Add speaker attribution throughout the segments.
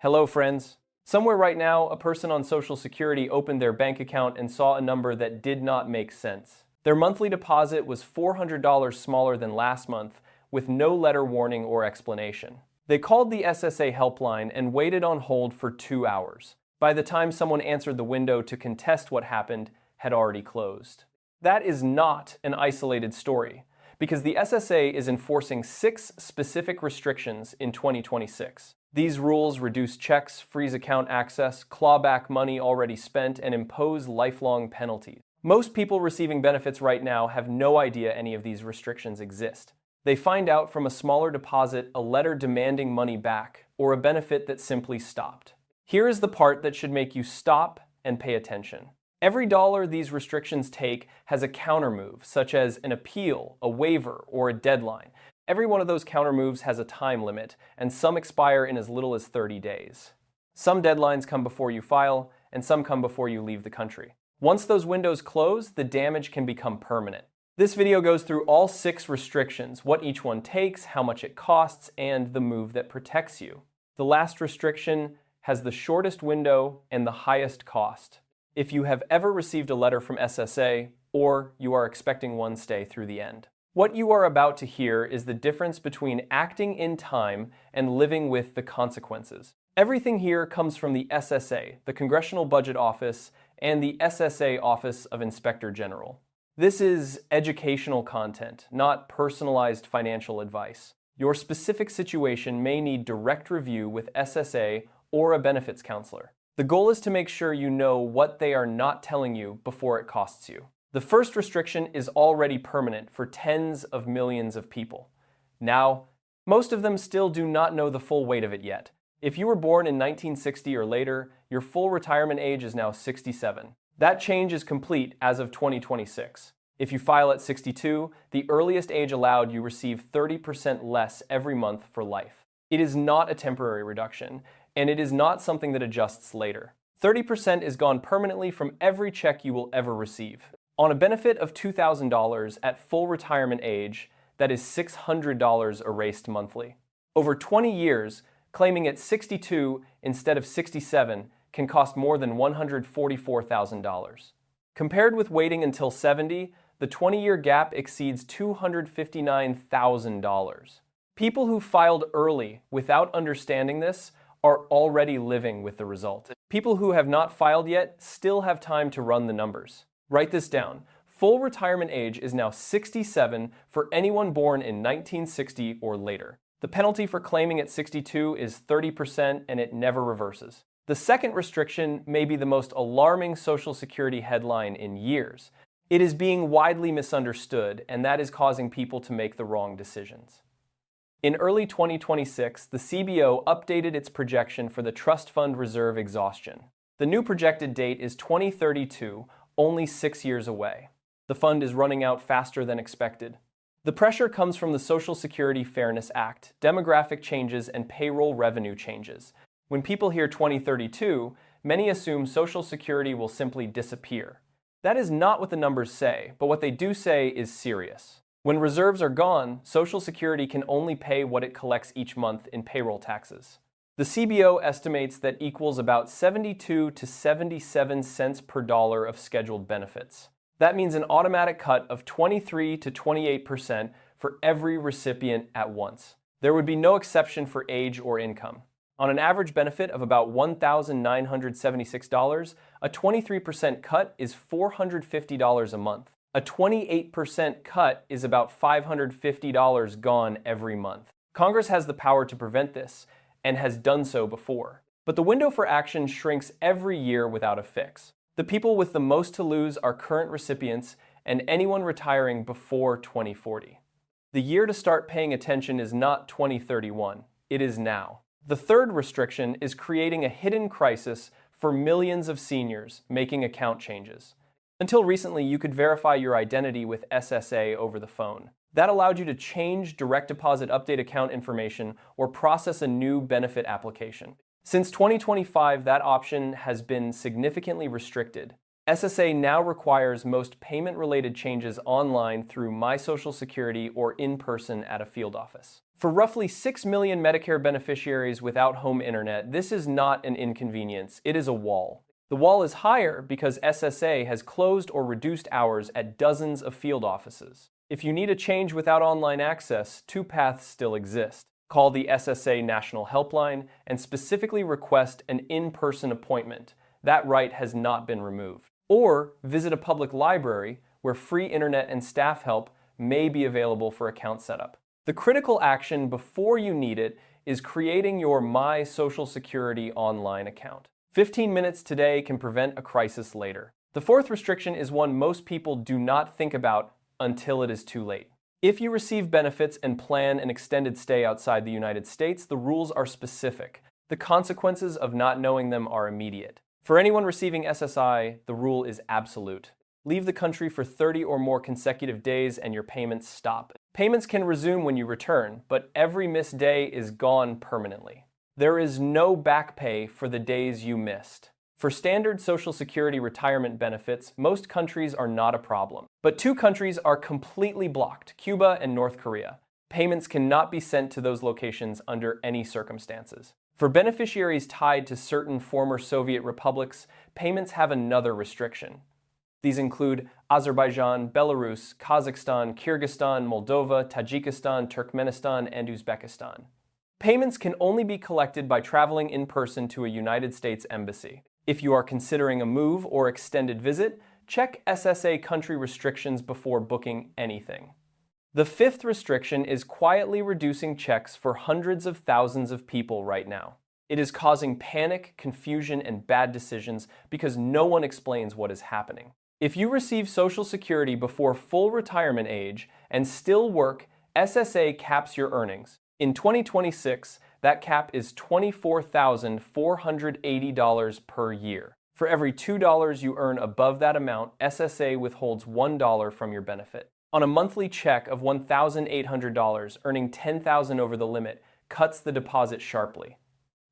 Speaker 1: Hello, friends. Somewhere right now, a person on Social Security opened their bank account and saw a number that did not make sense. Their monthly deposit was $400 smaller than last month, with no letter warning or explanation. They called the SSA helpline and waited on hold for 2 hours. By the time someone answered the window to contest what happened, had already closed. That is not an isolated story, because the SSA is enforcing 6 specific restrictions in 2026. These rules reduce checks, freeze account access, claw back money already spent, and impose lifelong penalties. Most people receiving benefits right now have no idea any of these restrictions exist. They find out from a smaller deposit, a letter demanding money back, or a benefit that simply stopped. Here is the part that should make you stop and pay attention. Every dollar these restrictions take has a countermove, such as an appeal, a waiver, or a deadline. Every one of those countermoves has a time limit, and some expire in as little as 30 days. Some deadlines come before you file, and some come before you leave the country. Once those windows close, the damage can become permanent. This video goes through all 6 restrictions, what each one takes, how much it costs, and the move that protects you. The last restriction has the shortest window and the highest cost. If you have ever received a letter from SSA, or you are expecting one, stay through the end. What you are about to hear is the difference between acting in time and living with the consequences. Everything here comes from the SSA, the Congressional Budget Office, and the SSA Office of Inspector General. This is educational content, not personalized financial advice. Your specific situation may need direct review with SSA or a benefits counselor. The goal is to make sure you know what they are not telling you before it costs you. The first restriction is already permanent for tens of millions of people. Now, most of them still do not know the full weight of it yet. If you were born in 1960 or later, your full retirement age is now 67. That change is complete as of 2026. If you file at 62, the earliest age allowed, you receive 30% less every month for life. It is not a temporary reduction, and it is not something that adjusts later. 30% is gone permanently from every check you will ever receive. On a benefit of $2,000 at full retirement age, that is $600 erased monthly. Over 20 years, claiming at 62 instead of 67 can cost more than $144,000. Compared with waiting until 70, the 20-year gap exceeds $259,000. People who filed early without understanding this are already living with the result. People who have not filed yet still have time to run the numbers. Write this down. Full retirement age is now 67 for anyone born in 1960 or later. The penalty for claiming at 62 is 30%, and it never reverses. The second restriction may be the most alarming Social Security headline in years. It is being widely misunderstood, and that is causing people to make the wrong decisions. In early 2026, the CBO updated its projection for the trust fund reserve exhaustion. The new projected date is 2032, only 6 years away. The fund is running out faster than expected. The pressure comes from the Social Security Fairness Act, demographic changes, and payroll revenue changes. When people hear 2032, many assume Social Security will simply disappear. That is not what the numbers say, but what they do say is serious. When reserves are gone, Social Security can only pay what it collects each month in payroll taxes. The CBO estimates that equals about 72 to 77 cents per dollar of scheduled benefits. That means an automatic cut of 23 to 28% for every recipient at once. There would be no exception for age or income. On an average benefit of about $1,976, a 23% cut is $450 a month. A 28% cut is about $550 gone every month. Congress has the power to prevent this, and has done so before. But the window for action shrinks every year without a fix. The people with the most to lose are current recipients and anyone retiring before 2040. The year to start paying attention is not 2031, it is now. The third restriction is creating a hidden crisis for millions of seniors making account changes. Until recently, you could verify your identity with SSA over the phone. That allowed you to change direct deposit update account information or process a new benefit application. Since 2025, that option has been significantly restricted. SSA now requires most payment-related changes online through My Social Security or in person at a field office. For roughly 6 million Medicare beneficiaries without home internet, this is not an inconvenience, it is a wall. The wall is higher because SSA has closed or reduced hours at dozens of field offices. If you need a change without online access, two paths still exist. Call the SSA National Helpline and specifically request an in-person appointment. That right has not been removed. Or visit a public library where free internet and staff help may be available for account setup. The critical action before you need it is creating your My Social Security online account. 15 minutes today can prevent a crisis later. The fourth restriction is one most people do not think about until it is too late. If you receive benefits and plan an extended stay outside the United States, the rules are specific. The consequences of not knowing them are immediate. For anyone receiving SSI, the rule is absolute. Leave the country for 30 or more consecutive days and your payments stop. Payments can resume when you return, but every missed day is gone permanently. There is no back pay for the days you missed. For standard Social Security retirement benefits, most countries are not a problem. But two countries are completely blocked, Cuba and North Korea. Payments cannot be sent to those locations under any circumstances. For beneficiaries tied to certain former Soviet republics, payments have another restriction. These include Azerbaijan, Belarus, Kazakhstan, Kyrgyzstan, Moldova, Tajikistan, Turkmenistan, and Uzbekistan. Payments can only be collected by traveling in person to a United States embassy. If you are considering a move or extended visit, check SSA country restrictions before booking anything. The fifth restriction is quietly reducing checks for hundreds of thousands of people right now. It is causing panic, confusion, and bad decisions because no one explains what is happening. If you receive Social Security before full retirement age and still work, SSA caps your earnings. In 2026, that cap is $24,480 per year. For every $2 you earn above that amount, SSA withholds $1 from your benefit. On a monthly check of $1,800, earning $10,000 over the limit cuts the deposit sharply.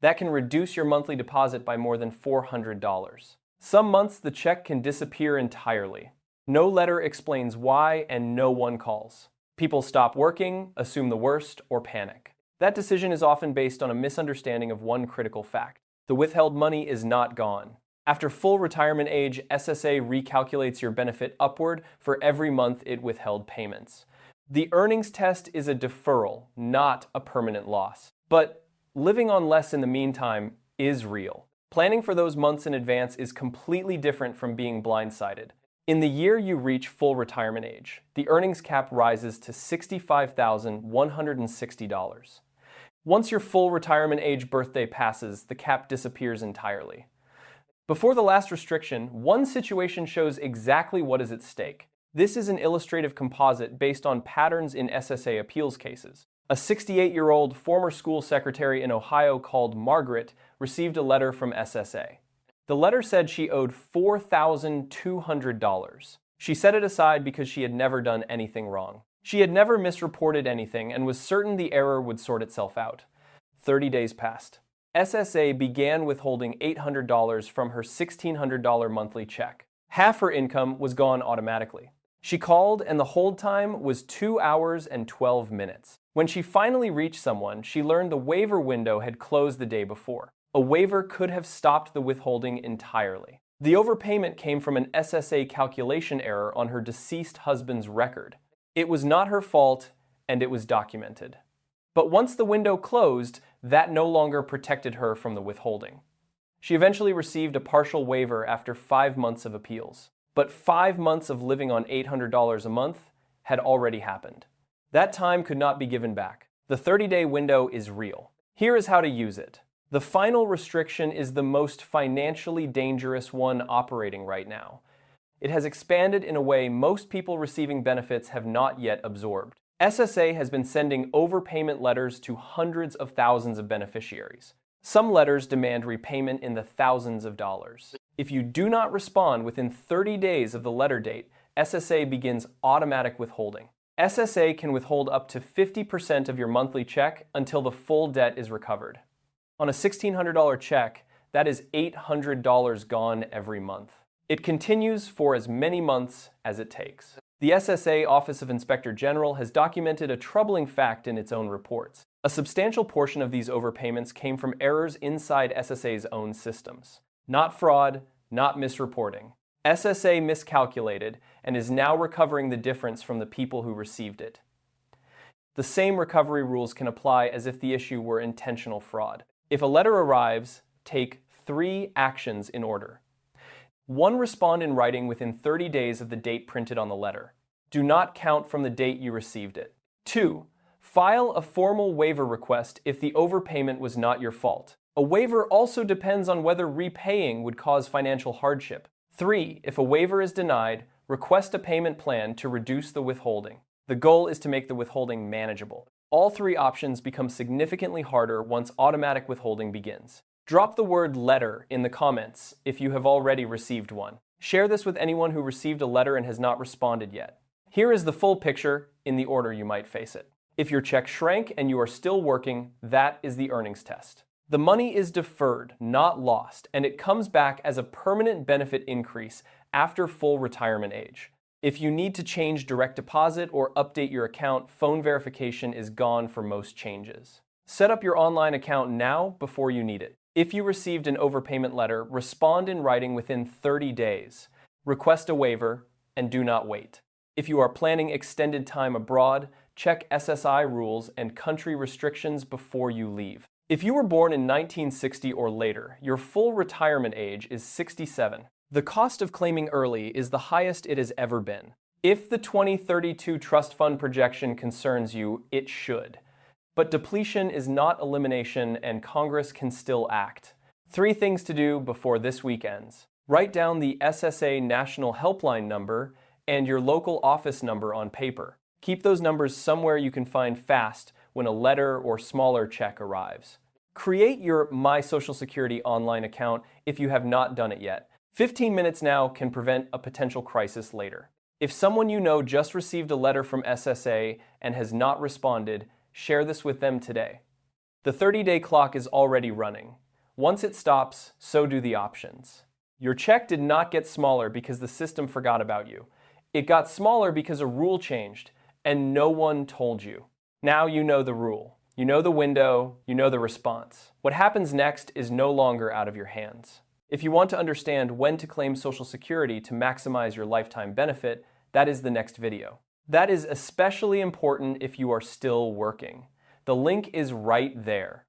Speaker 1: That can reduce your monthly deposit by more than $400. Some months the check can disappear entirely. No letter explains why and no one calls. People stop working, assume the worst, or panic. That decision is often based on a misunderstanding of one critical fact. The withheld money is not gone. After full retirement age, SSA recalculates your benefit upward for every month it withheld payments. The earnings test is a deferral, not a permanent loss. But living on less in the meantime is real. Planning for those months in advance is completely different from being blindsided. In the year you reach full retirement age, the earnings cap rises to $65,160. Once your full retirement age birthday passes, the cap disappears entirely. Before the last restriction, one situation shows exactly what is at stake. This is an illustrative composite based on patterns in SSA appeals cases. A 68-year-old former school secretary in Ohio called Margaret received a letter from SSA. The letter said she owed $4,200. She set it aside because she had never done anything wrong. She had never misreported anything and was certain the error would sort itself out. 30 days passed. SSA began withholding $800 from her $1,600 monthly check. Half her income was gone automatically. She called and the hold time was 2 hours and 12 minutes. When she finally reached someone, she learned the waiver window had closed the day before. A waiver could have stopped the withholding entirely. The overpayment came from an SSA calculation error on her deceased husband's record. It was not her fault, and it was documented. But once the window closed, that no longer protected her from the withholding. She eventually received a partial waiver after 5 months of appeals. But 5 months of living on $800 a month had already happened. That time could not be given back. The 30-day window is real. Here is how to use it. The final restriction is the most financially dangerous one operating right now. It has expanded in a way most people receiving benefits have not yet absorbed. SSA has been sending overpayment letters to hundreds of thousands of beneficiaries. Some letters demand repayment in the thousands of dollars. If you do not respond within 30 days of the letter date, SSA begins automatic withholding. SSA can withhold up to 50% of your monthly check until the full debt is recovered. On a $1,600 check, that is $800 gone every month. It continues for as many months as it takes. The SSA Office of Inspector General has documented a troubling fact in its own reports. A substantial portion of these overpayments came from errors inside SSA's own systems. Not fraud, not misreporting. SSA miscalculated and is now recovering the difference from the people who received it. The same recovery rules can apply as if the issue were intentional fraud. If a letter arrives, take 3 actions in order. 1. Respond in writing within 30 days of the date printed on the letter. Do not count from the date you received it. 2. File a formal waiver request if the overpayment was not your fault. A waiver also depends on whether repaying would cause financial hardship. 3. If a waiver is denied, request a payment plan to reduce the withholding. The goal is to make the withholding manageable. All 3 options become significantly harder once automatic withholding begins. Drop the word letter in the comments if you have already received one. Share this with anyone who received a letter and has not responded yet. Here is the full picture in the order you might face it. If your check shrank and you are still working, that is the earnings test. The money is deferred, not lost, and it comes back as a permanent benefit increase after full retirement age. If you need to change direct deposit or update your account, phone verification is gone for most changes. Set up your online account now before you need it. If you received an overpayment letter, respond in writing within 30 days. Request a waiver, and do not wait. If you are planning extended time abroad, check SSI rules and country restrictions before you leave. If you were born in 1960 or later, your full retirement age is 67. The cost of claiming early is the highest it has ever been. If the 2032 trust fund projection concerns you, it should. But depletion is not elimination, and Congress can still act. 3 things to do before this week ends. Write down the SSA National Helpline number and your local office number on paper. Keep those numbers somewhere you can find fast when a letter or smaller check arrives. Create your My Social Security online account if you have not done it yet. 15 minutes now can prevent a potential crisis later. If someone you know just received a letter from SSA and has not responded, share this with them today. The 30-day clock is already running. Once it stops, so do the options. Your check did not get smaller because the system forgot about you. It got smaller because a rule changed, and no one told you. Now you know the rule. You know the window, you know the response. What happens next is no longer out of your hands. If you want to understand when to claim Social Security to maximize your lifetime benefit, that is the next video. That is especially important if you are still working. The link is right there.